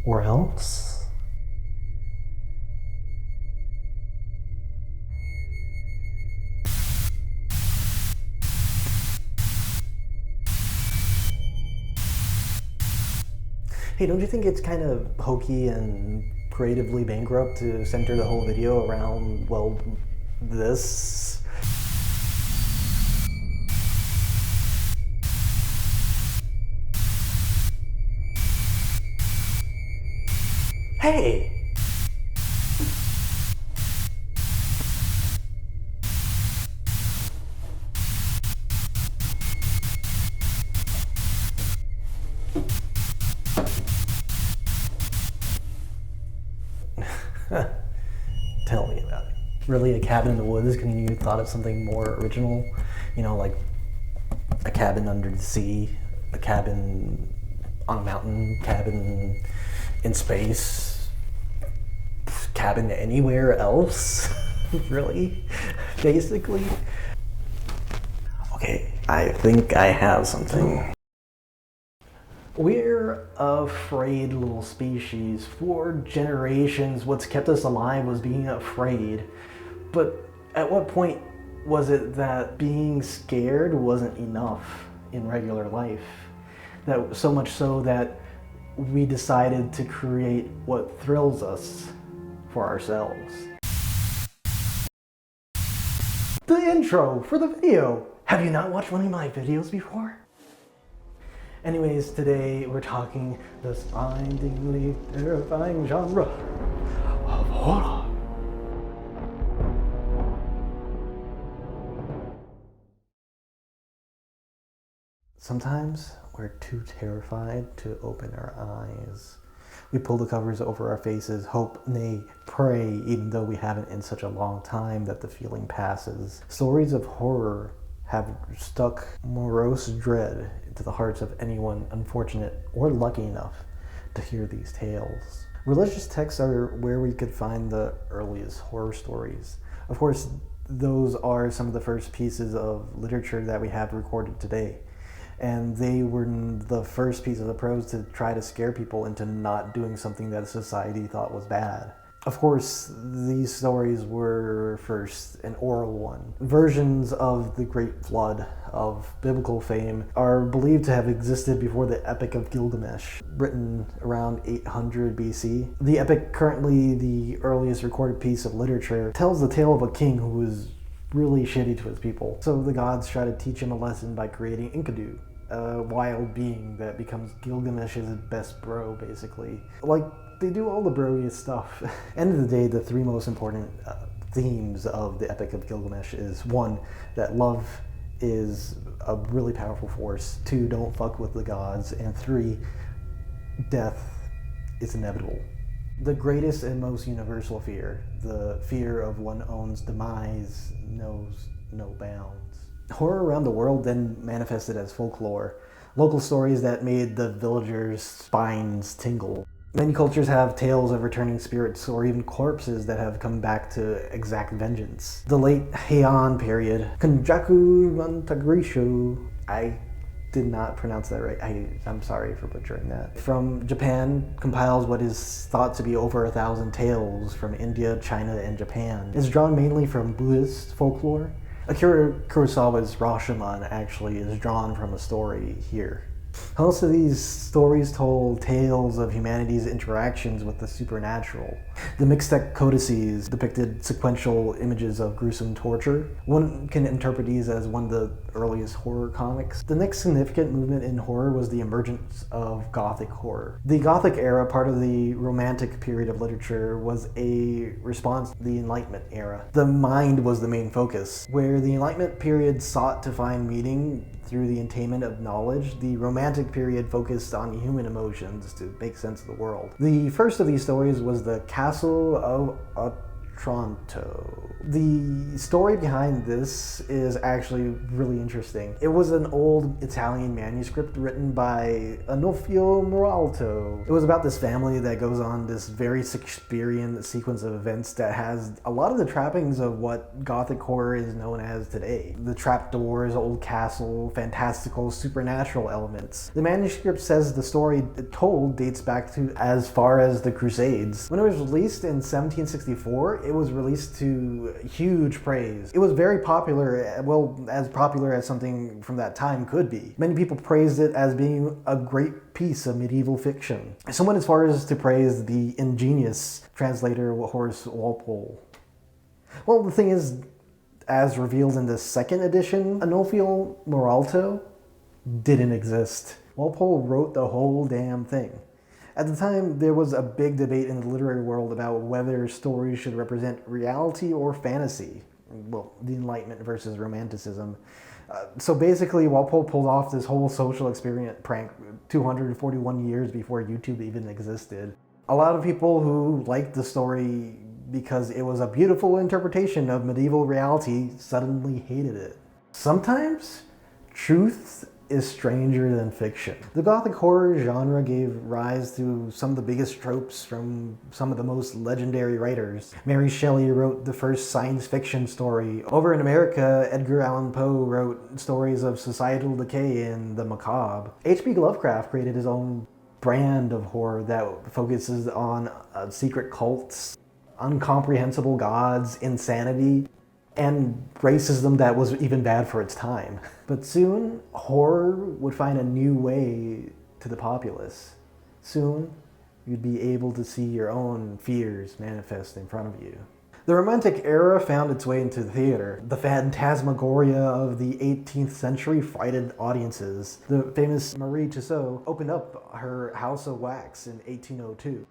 Or else? Hey, don't you think it's kind of hokey and creatively bankrupt to center the whole video around, well, this? Hey! Tell me about it. Really, a cabin in the woods? Couldn't you thought of something more original? You know, like a cabin under the sea, a cabin on a mountain, cabin in space, cabin anywhere else? Really? Basically? Okay, I think I have something. We're a afraid little species. For generations, what's kept us alive was being afraid. But at what point was it that being scared wasn't enough in regular life? That so much so that we decided to create what thrills us for ourselves. The intro for the video! Have you not watched one of my videos before? Anyways, today we're talking the spine-tingling, terrifying genre of horror. Sometimes we're too terrified to open our eyes. We pull the covers over our faces, hope, nay, pray, even though we haven't in such a long time that the feeling passes. Stories of horror have stuck morose dread into the hearts of anyone unfortunate or lucky enough to hear these tales. Religious texts are where we could find the earliest horror stories. Of course, those are some of the first pieces of literature that we have recorded today. And they were the first pieces of prose to try to scare people into not doing something that society thought was bad. Of course, these stories were first an oral one. Versions of the Great Flood of biblical fame are believed to have existed before the Epic of Gilgamesh, written around 800 BC. The epic, currently the earliest recorded piece of literature, tells the tale of a king who was really shitty to his people. So the gods try to teach him a lesson by creating Enkidu, a wild being that becomes Gilgamesh's best bro, basically. Like, they do all the broiest stuff. End of the day, the three most important themes of the Epic of Gilgamesh is 1, that love is a really powerful force, 2, don't fuck with the gods, and 3, death is inevitable. The greatest and most universal fear, the fear of one's own demise, knows no bounds. Horror around the world then manifested as folklore, local stories that made the villagers' spines tingle. Many cultures have tales of returning spirits or even corpses that have come back to exact vengeance. The late Heian period, Kenjaku Mantagrishu, I did not pronounce that right. I'm sorry for butchering that. From Japan, compiles what is thought to be over 1,000 tales from India, China, and Japan. It's drawn mainly from Buddhist folklore. Akira Kurosawa's Rashomon actually is drawn from a story here. Most of these stories told tales of humanity's interactions with the supernatural. The Mixtec codices depicted sequential images of gruesome torture. One can interpret these as one of the earliest horror comics. The next significant movement in horror was the emergence of Gothic horror. The Gothic era, part of the Romantic period of literature, was a response to the Enlightenment era. The mind was the main focus. Where the Enlightenment period sought to find meaning through the attainment of knowledge, the Romantic period focused on human emotions to make sense of the world. The first of these stories was the Castle of Toronto. The story behind this is actually really interesting. It was an old Italian manuscript written by Anofio Moralto. It was about this family that goes on this very Shakespearean sequence of events that has a lot of the trappings of what Gothic horror is known as today. The trapdoors, old castle, fantastical, supernatural elements. The manuscript says the story it told dates back to as far as the Crusades. When it was released in 1764, it was released to huge praise. It was very popular, well, as popular as something from that time could be. Many people praised it as being a great piece of medieval fiction. Some went as far as to praise the ingenious translator Horace Walpole. Well, the thing is, as revealed in the second edition, Anofio Moralto didn't exist. Walpole wrote the whole damn thing. At the time, there was a big debate in the literary world about whether stories should represent reality or fantasy. Well, the Enlightenment versus Romanticism. So basically, Walpole pulled off this whole social experiment prank 241 years before YouTube even existed. A lot of people who liked the story because it was a beautiful interpretation of medieval reality suddenly hated it. Sometimes, truth is stranger than fiction. The Gothic horror genre gave rise to some of the biggest tropes from some of the most legendary writers. Mary Shelley wrote the first science fiction story. Over in America, Edgar Allan Poe wrote stories of societal decay and the macabre. H.P. Lovecraft created his own brand of horror that focuses on secret cults, incomprehensible gods, insanity, and racism that was even bad for its time. But soon, horror would find a new way to the populace. Soon, you'd be able to see your own fears manifest in front of you. The Romantic era found its way into theater. The phantasmagoria of the 18th century frightened audiences. The famous Marie Tussaud opened up her House of Wax in 1802.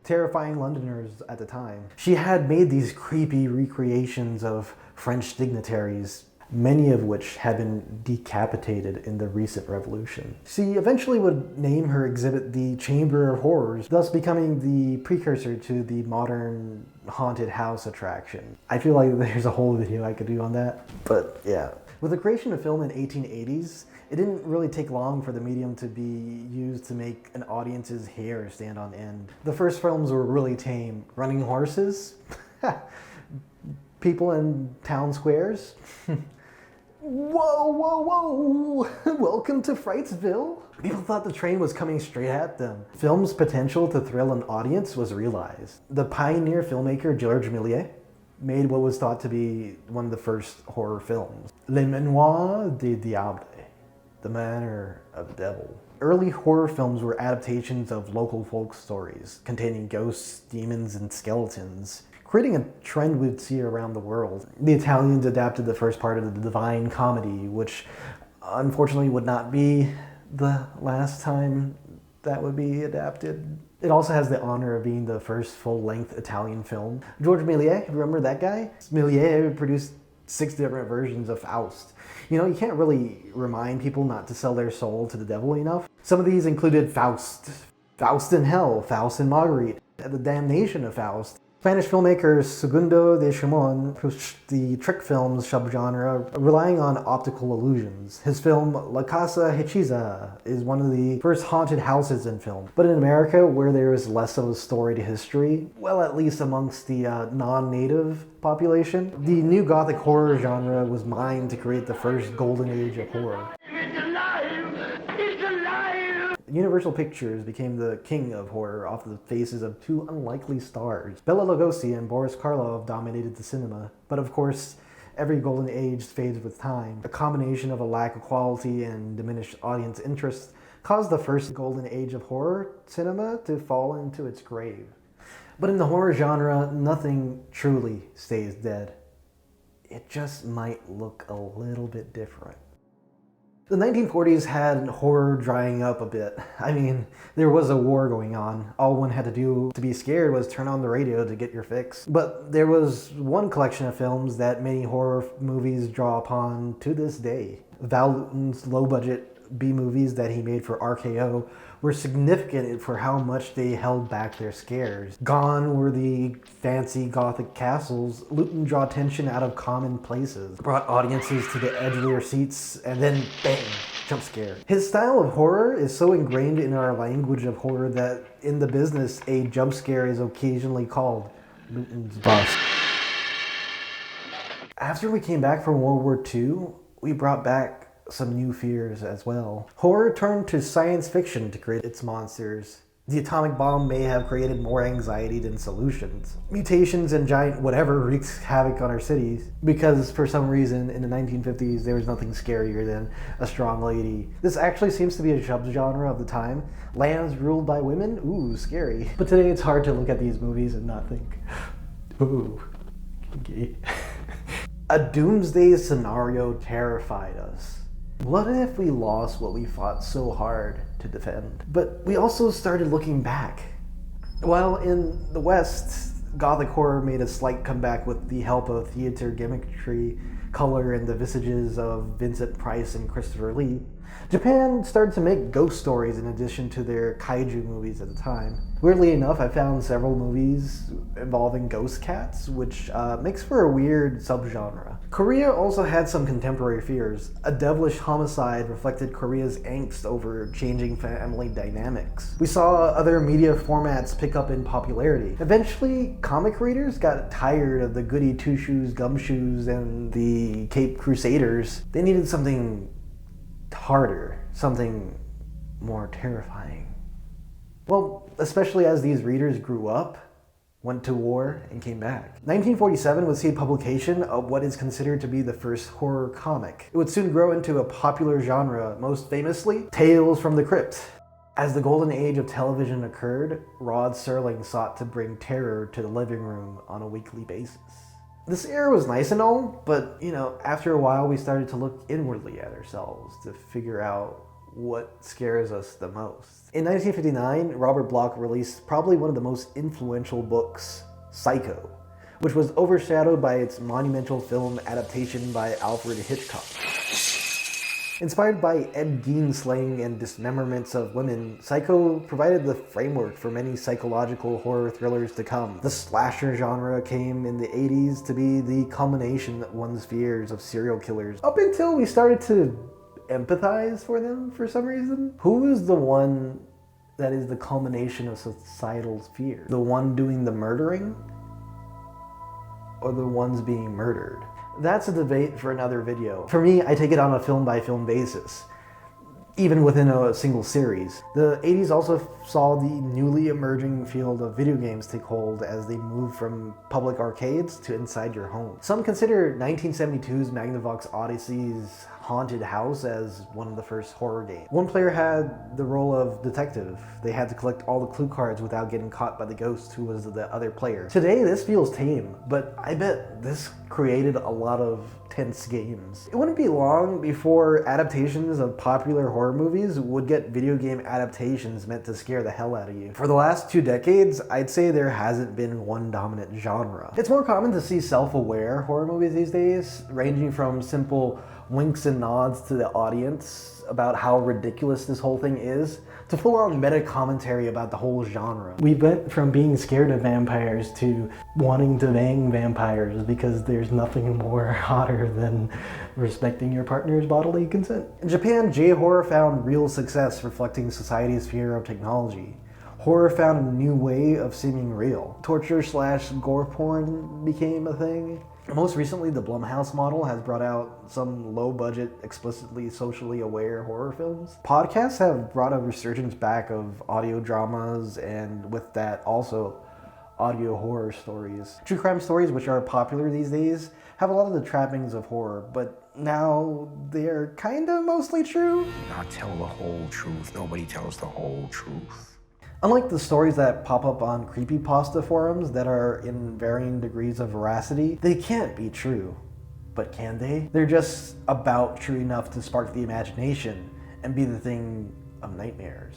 Terrifying Londoners at the time. She had made these creepy recreations of French dignitaries, many of which had been decapitated in the recent revolution. She eventually would name her exhibit the Chamber of Horrors, thus becoming the precursor to the modern haunted house attraction. I feel like there's a whole video I could do on that, but yeah. With the creation of film in the 1880s, it didn't really take long for the medium to be used to make an audience's hair stand on end. The first films were really tame. Running horses? People in town squares? Whoa, whoa, whoa! Welcome to Frightsville? People thought the train was coming straight at them. Film's potential to thrill an audience was realized. The pioneer filmmaker Georges Méliès made what was thought to be one of the first horror films. Les Manoirs du Diable. The Manor of the Devil. Early horror films were adaptations of local folk stories, containing ghosts, demons, and skeletons, creating a trend we'd see around the world. The Italians adapted the first part of the Divine Comedy, which unfortunately would not be the last time that would be adapted. It also has the honor of being the first full-length Italian film. Georges Méliès, remember that guy? Méliès produced 6 different versions of Faust. You know, you can't really remind people not to sell their soul to the devil enough. Some of these included Faust, Faust in Hell, Faust and Marguerite, The Damnation of Faust. Spanish filmmaker Segundo de Chimon pushed the trick films subgenre, relying on optical illusions. His film La Casa Hechiza is one of the first haunted houses in film. But in America, where there is less of a storied history, well, at least amongst the non-native population, the new Gothic horror genre was mined to create the first golden age of horror. It's alive! It's alive! Universal Pictures became the king of horror off the faces of 2 unlikely stars. Bela Lugosi and Boris Karloff dominated the cinema, but of course, every golden age fades with time. A combination of a lack of quality and diminished audience interest caused the first golden age of horror cinema to fall into its grave. But in the horror genre, nothing truly stays dead. It just might look a little bit different. The 1940s had horror drying up a bit. I mean, there was a war going on. All one had to do to be scared was turn on the radio to get your fix. But there was one collection of films that many horror movies draw upon to this day. Val Lewton's low-budget B-movies that he made for RKO were significant for how much they held back their scares. Gone were the fancy gothic castles. Luton draw attention out of common places, brought audiences to the edge of their seats, and then bang, jump scare. His style of horror is so ingrained in our language of horror that in the business, a jump scare is occasionally called Luton's bust. After we came back from World War II, we brought back some new fears as well. Horror turned to science fiction to create its monsters. The atomic bomb may have created more anxiety than solutions. Mutations and giant whatever wreaks havoc on our cities because for some reason in the 1950s there was nothing scarier than a strong lady. This actually seems to be a subgenre of the time. Lands ruled by women? Ooh, scary. But today it's hard to look at these movies and not think, ooh, kinky. A doomsday scenario terrified us. What if we lost what we fought so hard to defend? But we also started looking back. While in the West, Gothic horror made a slight comeback with the help of theater gimmickry, color, and the visages of Vincent Price and Christopher Lee, Japan started to make ghost stories in addition to their kaiju movies at the time. Weirdly enough, I found several movies involving ghost cats, which makes for a weird subgenre. Korea also had some contemporary fears. A devilish homicide reflected Korea's angst over changing family dynamics. We saw other media formats pick up in popularity. Eventually, comic readers got tired of the goody two-shoes, gumshoes, and the Cape Crusaders. They needed something harder, something more terrifying. Well, especially as these readers grew up, went to war, and came back. 1947 would see publication of what is considered to be the first horror comic. It would soon grow into a popular genre, most famously, Tales from the Crypt. As the golden age of television occurred, Rod Serling sought to bring terror to the living room on a weekly basis. This era was nice and all, but, after a while we started to look inwardly at ourselves to figure out what scares us the most. In 1959, Robert Bloch released probably one of the most influential books, Psycho, which was overshadowed by its monumental film adaptation by Alfred Hitchcock. Inspired by Ed Gein's slaying and dismemberments of women, Psycho provided the framework for many psychological horror thrillers to come. The slasher genre came in the 80s to be the culmination of one's fears of serial killers, up until we started to empathize for them for some reason. Who is the one that is the culmination of societal fear? The one doing the murdering? Or the ones being murdered? That's a debate for another video. For me, I take it on a film-by-film basis, even within a single series. The 80s also saw the newly emerging field of video games take hold as they moved from public arcades to inside your home. Some consider 1972's Magnavox Odyssey's Haunted House as one of the first horror games. One player had the role of detective. They had to collect all the clue cards without getting caught by the ghost who was the other player. Today, this feels tame, but I bet this created a lot of tense games. It wouldn't be long before adaptations of popular horror movies would get video game adaptations meant to scare the hell out of you. For the last 2 decades, I'd say there hasn't been one dominant genre. It's more common to see self-aware horror movies these days, ranging from simple winks and nods to the audience about how ridiculous this whole thing is, to full-on meta-commentary about the whole genre. We went from being scared of vampires to wanting to bang vampires because there's nothing more hotter than respecting your partner's bodily consent. In Japan, J-horror found real success reflecting society's fear of technology. Horror found a new way of seeming real. Torture/gore porn became a thing. Most recently, the Blumhouse model has brought out some low-budget, explicitly socially aware horror films. Podcasts have brought a resurgence back of audio dramas, and with that, also audio horror stories. True crime stories, which are popular these days, have a lot of the trappings of horror, but now they're kind of mostly true. Not tell the whole truth. Nobody tells the whole truth. Unlike the stories that pop up on creepypasta forums that are in varying degrees of veracity, they can't be true. But can they? They're just about true enough to spark the imagination and be the thing of nightmares.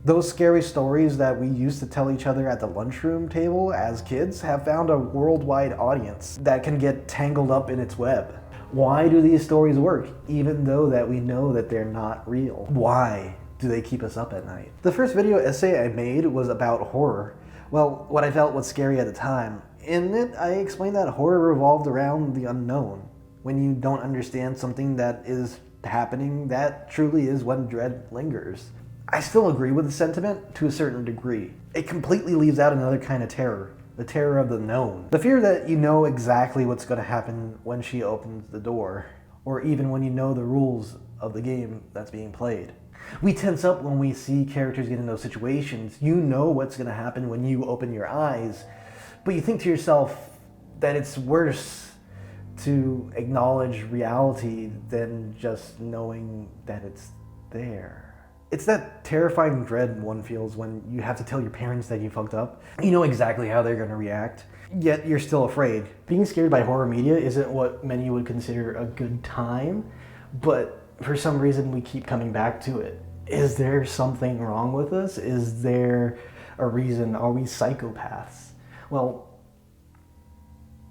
Those scary stories that we used to tell each other at the lunchroom table as kids have found a worldwide audience that can get tangled up in its web. Why do these stories work, even though that we know that they're not real? Why do they keep us up at night? The first video essay I made was about horror. Well, what I felt was scary at the time. In it, I explained that horror revolved around the unknown. When you don't understand something that is happening, that truly is when dread lingers. I still agree with the sentiment to a certain degree. It completely leaves out another kind of terror, the terror of the known. The fear that you know exactly what's going to happen when she opens the door, or even when you know the rules of the game that's being played. We tense up when we see characters get in those situations. You know what's going to happen when you open your eyes, but you think to yourself that it's worse to acknowledge reality than just knowing that it's there. It's that terrifying dread one feels when you have to tell your parents that you fucked up. You know exactly how they're going to react, yet you're still afraid. Being scared by horror media isn't what many would consider a good time, but for some reason we keep coming back to it. Is there something wrong with us? Is there a reason? Are we psychopaths? Well,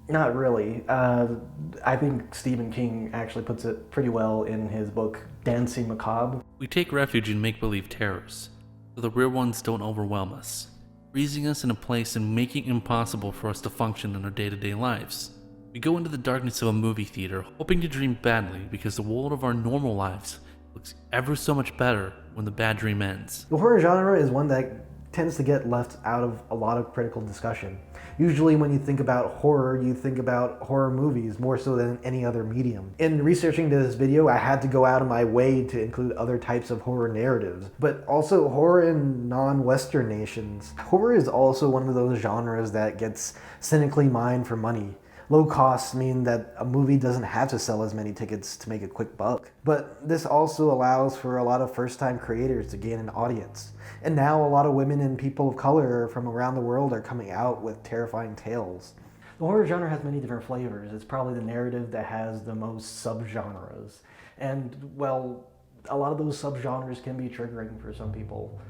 not really. I think Stephen King actually puts it pretty well in his book, Dancing Macabre. We take refuge in make-believe terrors, so the real ones don't overwhelm us, freezing us in a place and making it impossible for us to function in our day-to-day lives. We go into the darkness of a movie theater, hoping to dream badly because the world of our normal lives looks ever so much better when the bad dream ends. The horror genre is one that tends to get left out of a lot of critical discussion. Usually when you think about horror, you think about horror movies more so than any other medium. In researching this video, I had to go out of my way to include other types of horror narratives, but also horror in non-Western nations. Horror is also one of those genres that gets cynically mined for money. Low costs mean that a movie doesn't have to sell as many tickets to make a quick buck. But this also allows for a lot of first-time creators to gain an audience. And now a lot of women and people of color from around the world are coming out with terrifying tales. The horror genre has many different flavors. It's probably the narrative that has the most subgenres. And, well, a lot of those subgenres can be triggering for some people.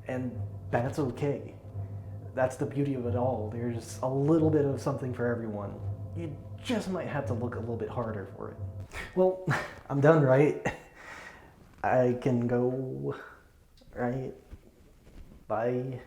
And that's okay. That's the beauty of it all. There's a little bit of something for everyone. You just might have to look a little bit harder for it. Well, I'm done, right? I can go, right? Bye.